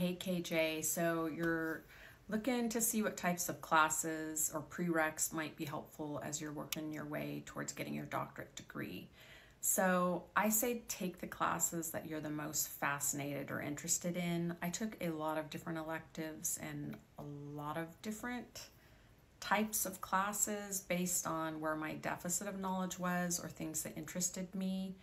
Hey KJ, so you're looking to see what types of classes or prereqs might be helpful as you're working your way towards getting your doctorate degree. So I say take the classes that you're the most fascinated or interested in. I took a lot of different electives and a lot of different types of classes based on where my deficit of knowledge was or things that interested me.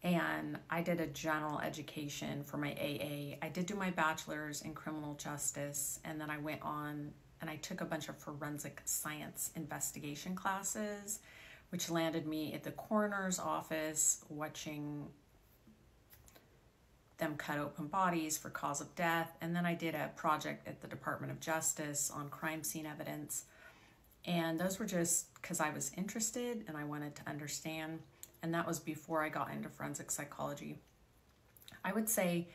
And I did a general education for my AA. I did do my bachelor's in criminal justice, and then I went on and I took a bunch of forensic science investigation classes, which landed me at the coroner's office watching them cut open bodies for cause of death. And then I did a project at the Department of Justice on crime scene evidence. And those were just because I was interested and I wanted to understand. And that was before I got into forensic psychology. I would say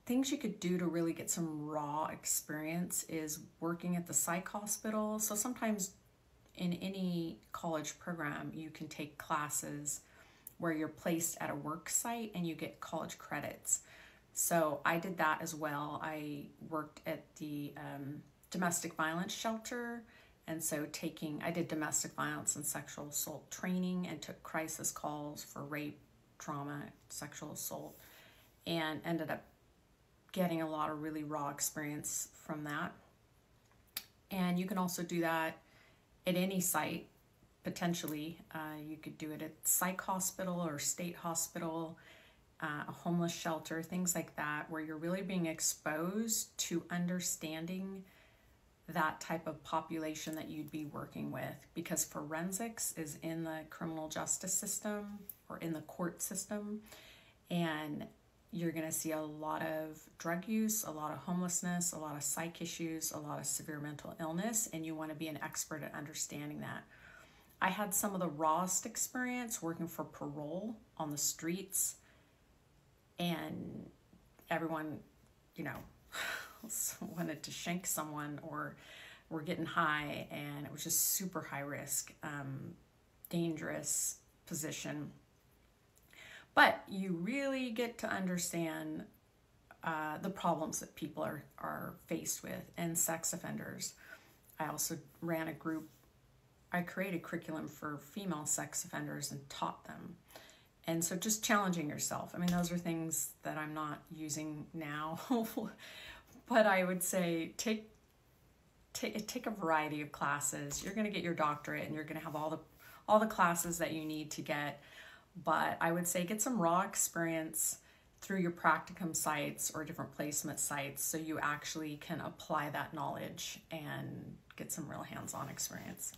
things you could do to really get some raw experience is working at the psych hospital. So sometimes in any college program, you can take classes where you're placed at a work site and you get college credits. So I did that as well. I worked at the domestic violence shelter. And so I did domestic violence and sexual assault training and took crisis calls for rape, trauma, sexual assault, and ended up getting a lot of really raw experience from that. And you can also do that at any site, potentially. You could do it at psych hospital or state hospital, a homeless shelter, things like that, where you're really being exposed to understanding that type of population that you'd be working with, because forensics is in the criminal justice system or in the court system, and you're going to see a lot of drug use, a lot of homelessness, a lot of psych issues, a lot of severe mental illness, and you want to be an expert at understanding that. I had some of the rawest experience working for parole on the streets, and everyone, wanted to shank someone or were getting high, and it was just super high risk, dangerous position. But you really get to understand the problems that people are faced with, and sex offenders. I also ran a group. I created curriculum for female sex offenders and taught them. And so just challenging yourself. I mean, those are things that I'm not using now. But I would say take a variety of classes. You're going to get your doctorate and you're going to have all the classes that you need to get. But I would say get some raw experience through your practicum sites or different placement sites so you actually can apply that knowledge and get some real hands-on experience.